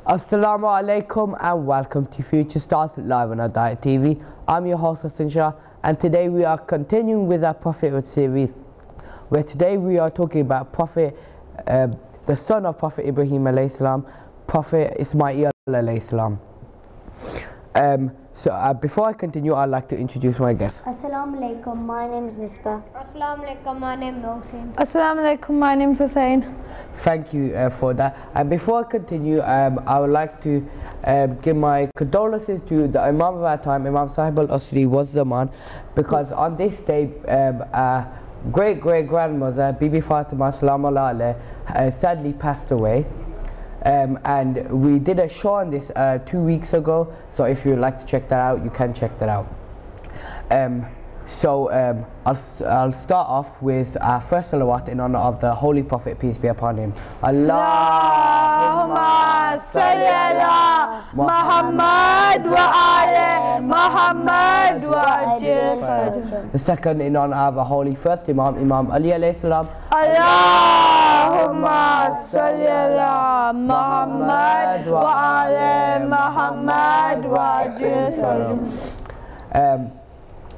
Assalamu alaikum and welcome to Future Stars live on Hidayat TV. I'm your host Hassan Shah, and today we are continuing with our Prophethood series, where today we are talking about Prophet, the son of Prophet Ibrahim alayhi salam, Prophet Ismail alayhi salam. Before I continue, I'd like to introduce my guest. Assalamu alaikum, my name is Misbah. Assalamu alaikum, my name is Mohsin. Assalamu alaikum, my name is Hussein. Thank you for that. And before I continue, I would like to give my condolences to the Imam of our time, Imam Sahib al-Asri was the man, because on this day, great-great-grandmother, Bibi Fatima Salam Allah sadly passed away. And we did a show on this 2 weeks ago, so if you'd like to check that out, you can check that out. I'll start off with our first salawat in honor of the Holy Prophet, peace be upon him. Allahumma salli ala Muhammad wa ala Muhammad wa ajil. The second in honor of our Holy First Imam, Imam Ali alayhi salam. Allahumma salli ala Muhammad wa ala Muhammad wa ajil.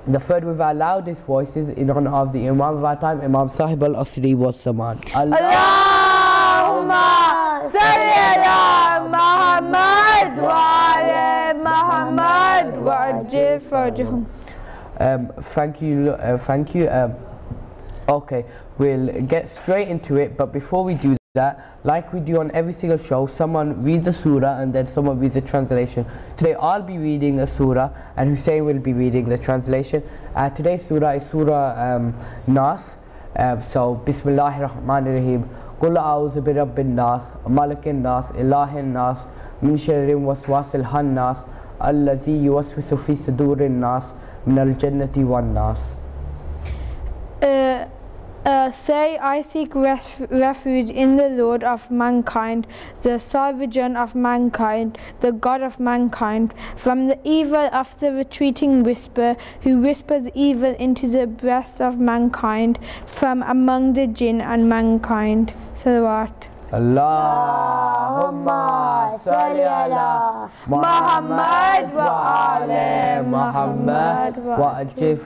The third with our loudest voices in honor of the Imam of our time, Imam Sahib al-Asri was the man. Allahumma salli ala Muhammad wa ala Muhammad wa ajil farjahum. Thank you. Okay, we'll get straight into it, but before we do that, like we do on every single show, someone reads a surah and then someone reads the translation. Today I'll be reading a surah and Hussein will be reading the translation. Today's surah is Surah Nas. So Bismillahir Rahmanir Rahim. Qul a'udhu bi rabbin nas, malikin nas, ilahin nas, min sharri waswasil hannas, allazi yuwaswisu fi sudurin nas, min al-jannati wan nas. Say, I seek refuge in the Lord of mankind, the sovereign of mankind, the God of mankind, from the evil of the retreating whisper, who whispers evil into the breast of mankind, from among the jinn and mankind. Salawat. Allahumma salli ala Muhammad wa ala Muhammad wa ajil.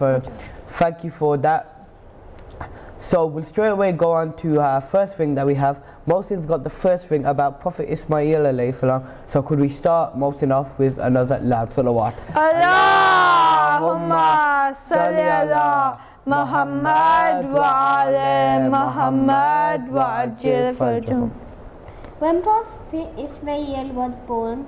Thank you for that. So we'll straight away go on to our first thing that we have. Mohsin's got the first thing about Prophet Ismail alayhi salam. So could we start Mohsin off with another loud salawat? Allahumma salli ala Muhammad wa ala Muhammad wa ajil farjahum. When Prophet Ismail was born,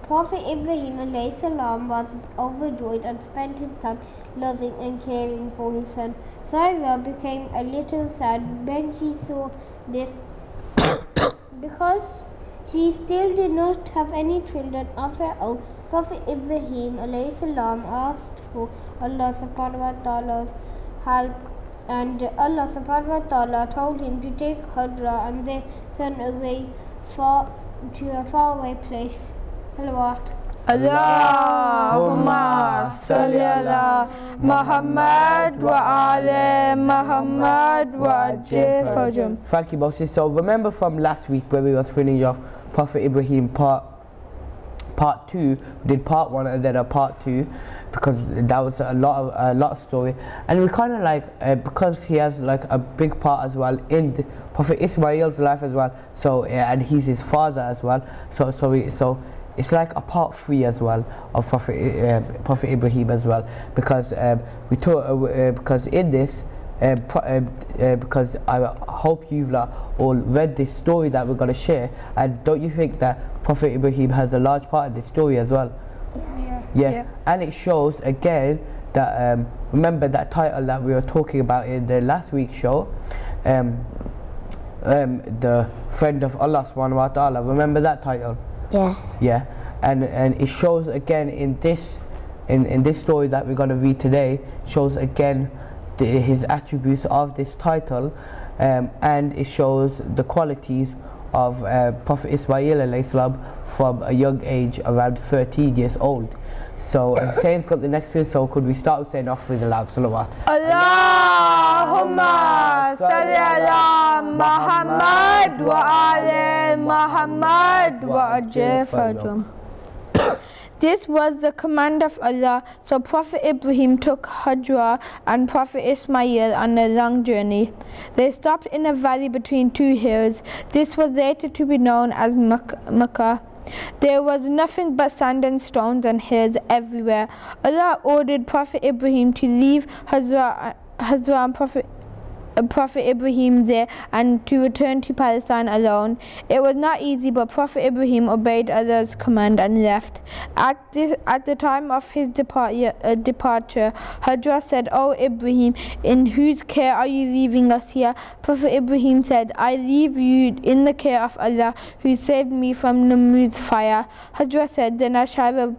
Prophet Ibrahim alayhi salam was overjoyed and spent his time loving and caring for his son. Sarah became a little sad when she saw this because she still did not have any children of her own. Prophet Ibrahim alayhi salam asked for Allah subhanahu wa ta'ala's help, and Allah subhanahu wa ta'ala told him to take Hajra and their son away to a faraway place. Salawat. Allahumma salli ala Muhammad wa ala Muhammad wa ajil farjahum. Thank you, Mohsin. So remember from last week where we were finishing off Prophet Ibrahim part 2, we did part 1 and then a part 2, because that was a lot of story, and we kind of like because he has like a big part as well in the Prophet Ismail's life as well. So and he's his father as well. So it's like a part 3 as well of Prophet Ibrahim as well, because we talk because in this because I hope you've all read this story that we're going to share, and don't you think that Prophet Ibrahim has a large part in this story as well? Yeah. And it shows again that remember that title that we were talking about in the last week's show, the friend of Allah subhanahu wa ta'ala. Remember that title? Yeah, and it shows again in this story that we're going to read today, shows again his attributes of this title, and it shows the qualities of Prophet Ismail alayhi salam from a young age, around 13 years old. So Hussein's got the next one, so could we start Hussein off with a loud salawat? Allahumma Allahumma salli ala Muhammad wa ali Muhammad wa ajil farjum. This was the command of Allah, so Prophet Ibrahim took Hajra and Prophet Ismail on a long journey. They stopped in a valley between two hills. This was later to be known as Makkah. There was nothing but sand and stones and hills everywhere. Allah ordered Prophet Ibrahim to leave Hajra and Prophet Ibrahim there and to return to Palestine alone. It was not easy, but Prophet Ibrahim obeyed Allah's command and left. At the time of his departure, Hajra said, "O Ibrahim, in whose care are you leaving us here?" Prophet Ibrahim said, "I leave you in the care of Allah, who saved me from Namrud's fire." Hajra said, "Then I shall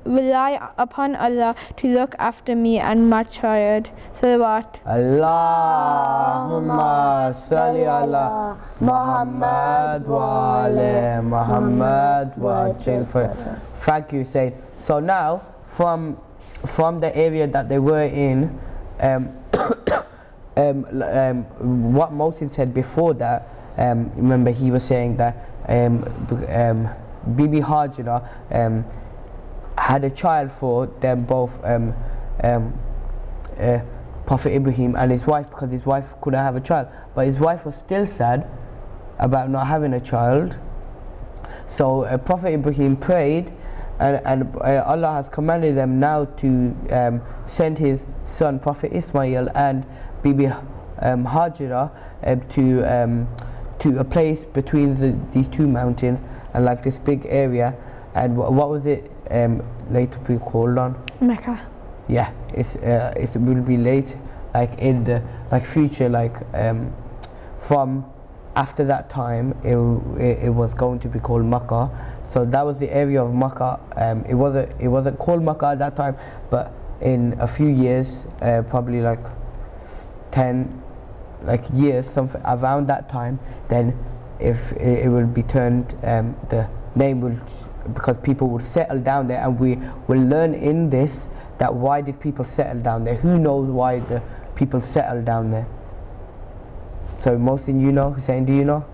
rely upon Allah to look after me and my child." Salawat. Allahumma salli ala Muhammad wa ali Muhammad wa ajil farjum. Thank you, Said. So now, from the area that they were in, what Moses said before that, remember he was saying that Bibi Hajra had a child for them both, Prophet Ibrahim and his wife, because his wife couldn't have a child, but his wife was still sad about not having a child. So Prophet Ibrahim prayed, and Allah has commanded them now to send his son Prophet Ismail and Bibi Hajra to a place between these two mountains, and like this big area. And what was it later be called on? Mecca. Yeah, it will be late, like in the future, from after that time it was going to be called Makkah. So that was the area of Makkah. It wasn't called Makkah at that time, but in a few years, probably like 10 years, something around that time, then if it will be turned, the name will, because people will settle down there, and we will learn in this that why did people settle down there? Who knows why the people settled down there? So Mohsin, you know? Hussein, do you know?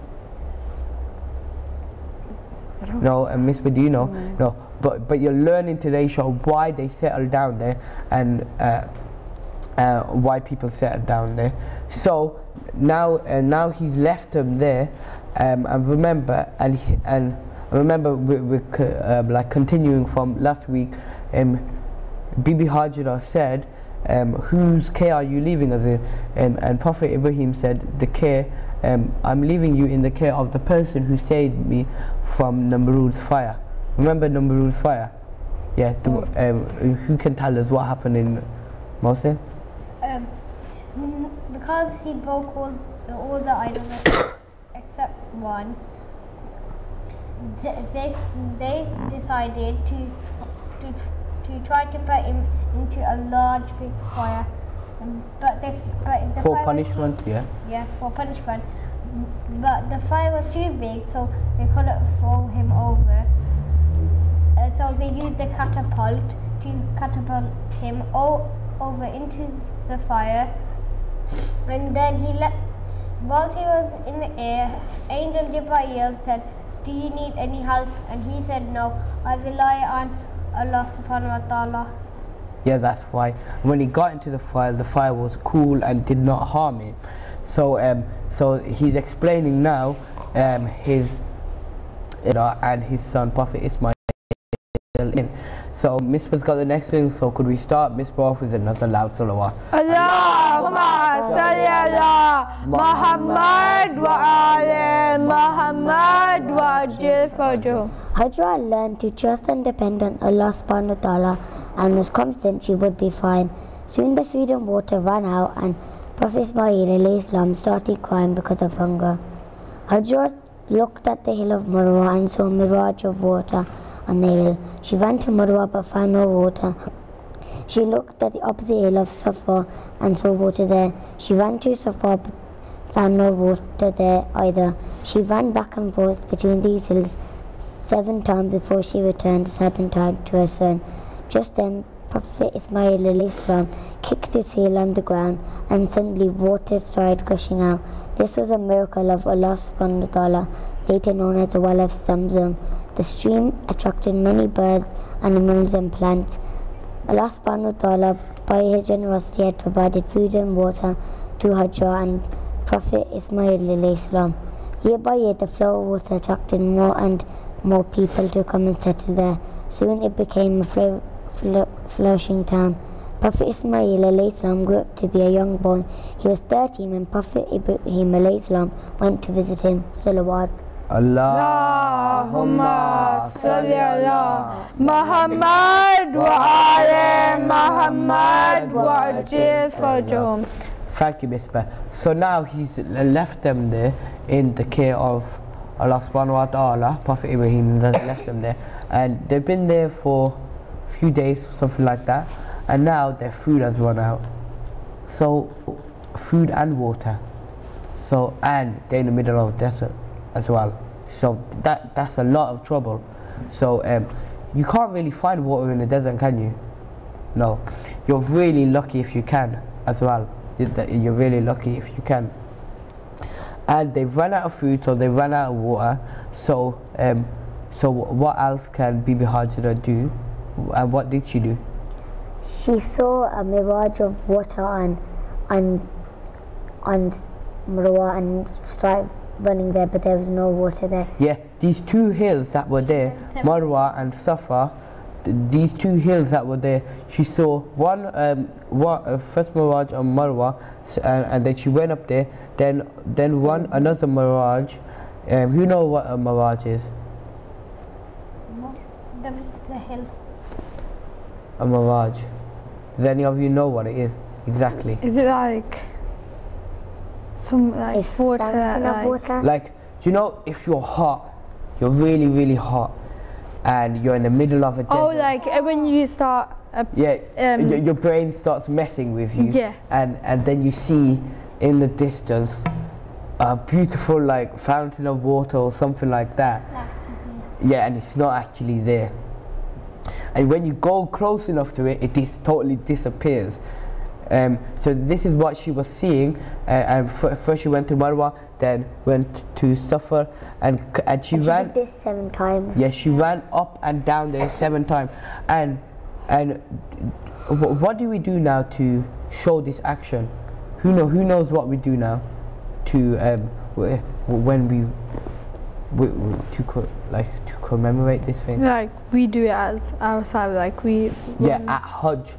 No, and Misbah, do you know? No, but you're learning today show why they settled down there, and why people settled down there. So now he's left them there, and remember, we're like continuing from last week. Bibi Hajra said, "Whose care are you leaving us in?" And Prophet Ibrahim said, "The care, I'm leaving you in the care of the person who saved me from Namrud's fire." Remember Namrud's fire? Yeah. Who can tell us what happened in Mohsin? Because he broke all the idols except one, they decided to try to put him into a large big fire, but the for fire punishment, for punishment. But the fire was too big, so they couldn't throw him over. So they used the catapult to catapult him over into the fire, and then whilst he was in the air, Angel Jibreel said, "Do you need any help?" And he said, "No, I rely on Allah subhanahu wa ta'ala." Yeah, that's right. When he got into the fire was cool and did not harm him. So he's explaining now his and his son Prophet Ismail. So Misbah's got the next thing, so could we start Misbah off with another loud salawat? Allahumma salli ala Muhammad wa ali Muhammad wa ajil farjum. Hajra learned to trust and depend on Allah subhanahu wa ta'ala and was confident she would be fine. Soon the food and water ran out, and Prophet Ismail alayhi salam started crying because of hunger. Hajra looked at the hill of Marwa and saw a mirage of water on the hill. She ran to Marwa but found no water. She looked at the opposite hill of Safa and saw water there. She ran to Safa but found no water there either. She ran back and forth between these hills 7 times before she returned 7 times to her son. Just then Prophet Ismail alayhi salam kicked his heel on the ground and suddenly water started gushing out. This was a miracle of Allah subhanahu wa ta'ala, later known as the well of Zamzam. The stream attracted many birds, animals and plants. Allah subhanahu wa ta'ala, by his generosity, had provided food and water to Hajjah and Prophet Ismail alayhi salam. Year by year, the flow of water attracted more and more people to come and settle there. Soon it became a flourishing town. Prophet Ismail alayhi salam grew up to be a young boy. He was 13 when Prophet Ibrahim alayhi salam went to visit him. Salawat. Allahumma salli ala Muhammad wa ala Muhammad wa ajil farjahum. Thank you, Misbah. So now he's left them there in the care of Allah subhanahu wa ta'ala. Prophet Ibrahim has left them there, and they've been there for a few days, something like that, and now their food has run out. So food and water. So, and they're in the middle of the desert as well. So that's a lot of trouble. So you can't really find water in the desert, can you? No. You're really lucky if you can as well. You're really lucky if you can. And they've run out of food, so they ran out of water. So so what else can Bibi Hajra do? And what did she do? She saw a mirage of water on Marwa and started running there, but there was no water there. Yeah, these two hills that were there, Marwa and Safa, these two hills that were there, she saw one first mirage on Marwa, and then she went up there. Then another mirage. Who know what a mirage is? No, the hill. A mirage. Does any of you know what it is exactly? Is it like some like water? Like, do you know if you're hot, you're really really hot, and you're in the middle of a desert? Oh, like when you start. Your brain starts messing with you. Yeah. And then you see in the distance a beautiful like fountain of water or something like that. Yeah, and it's not actually there. And when you go close enough to it, it totally disappears. So this is what she was seeing. And first she went to Marwa, then went to Safa, and she ran. She did this 7 times. Yeah, she ran up and down there 7 times. And what do we do now to show this action? Who knows what we do now to when we to commemorate this thing? Like we do it as outside, like we. Yeah, at Hajj,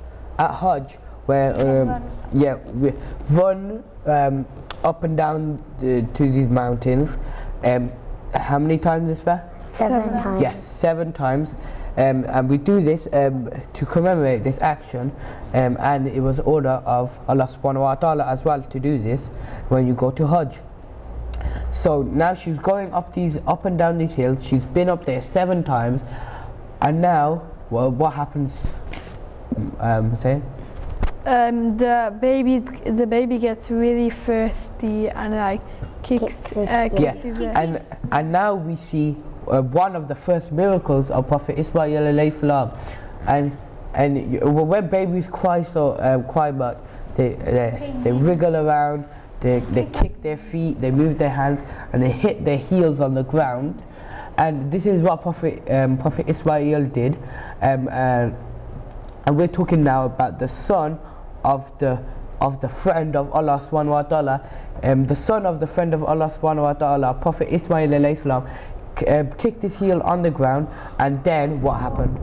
where we run up and down to these mountains. How many times is that? 7 times. Yes, 7 times. And we do this to commemorate this action, and it was order of Allah subhanahu wa ta'ala as well to do this when you go to Hajj. So now she's going up and down these hills. She's been up there 7 times, and now what happens? Say? The baby gets really thirsty and like kicks his and now we see one of the first miracles of Prophet Ismail alayhi salam, and when babies cry much, they wriggle around, they kick their feet, they move their hands, and they hit their heels on the ground. And this is what Prophet Ismail did, and we're talking now about the son of the friend of Allah subhanahu wa ta'ala. The son of the friend of Allah subhanahu wa ta'ala, Prophet Ismail alayhi salam, kicked his heel on the ground, and then what happened?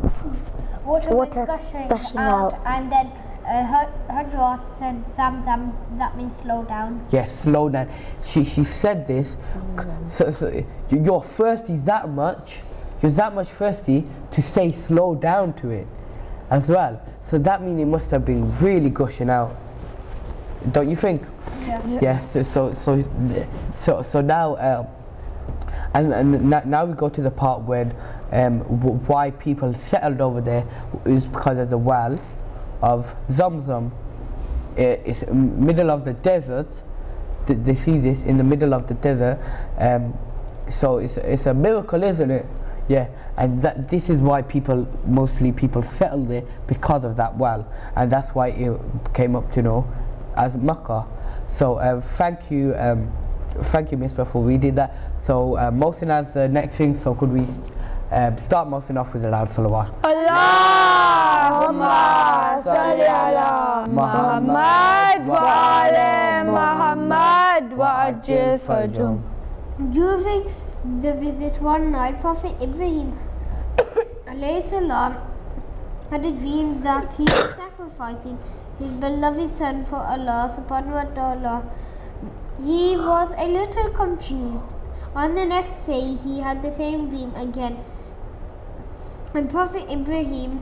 Water gushing out, and then Hajra said Zamzam, that means slow down. Yes, slow down. She said this, so you're thirsty that much, you're that much thirsty to say slow down to it as well. So that means it must have been really gushing out, don't you think? Yeah. Yes. So now and now we go to the part when why people settled over there is because of the well of Zamzam. It's middle of the desert. They see this in the middle of the desert. So it's a miracle, isn't it? Yeah, and this is why mostly people settle there because of that well, and that's why it came up to know as Makkah. So thank you, Misbah, for reading that. So Mohsin has the next thing. So could we start Mohsin off with a loud salawat? Allahumma salli ala Muhammad wa ala Muhammad wa ajil farjum. During the visit one night, Prophet Ibrahim alayhi salam had a dream that he was sacrificing his beloved son for Allah subhanahu wa ta'ala. He was a little confused. On the next day, he had the same dream again. And Prophet Ibrahim,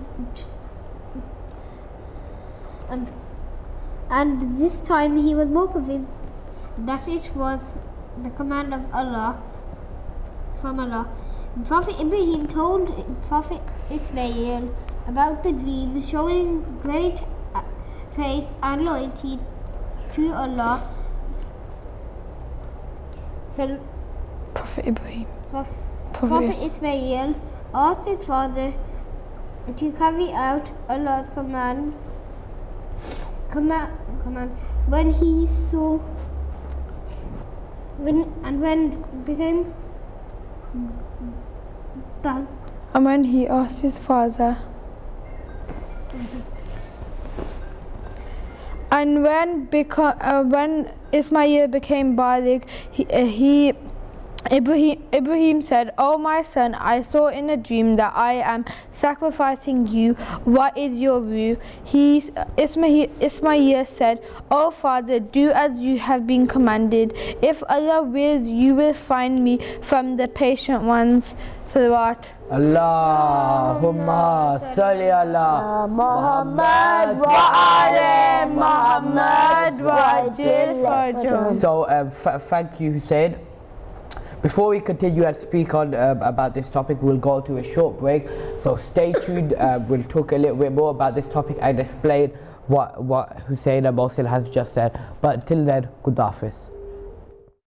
and this time he was more convinced that it was the command of Allah, from Allah. Prophet Ibrahim told Prophet Ismail about the dream, showing great faith and loyalty to Allah. So Prophet Ibrahim. Prophet Ismail asked his father to carry out Allah's command. When he saw became dark. And when he asked his father, and when Ismail became baligh, Ibrahim said, "Oh my son, I saw in a dream that I am sacrificing you. What is your view?" Ismail said, "Oh father, do as you have been commanded. If Allah wills, you will find me from the patient ones." Salawat. Allahumma salli ala Muhammad wa ala Muhammad wa ajil farjum. So thank you, Hussein. Before we continue and speak on about this topic, we'll go to a short break. So stay tuned. We'll talk a little bit more about this topic and explain what Hussein and Mohsin has just said. But till then, Good Hafiz.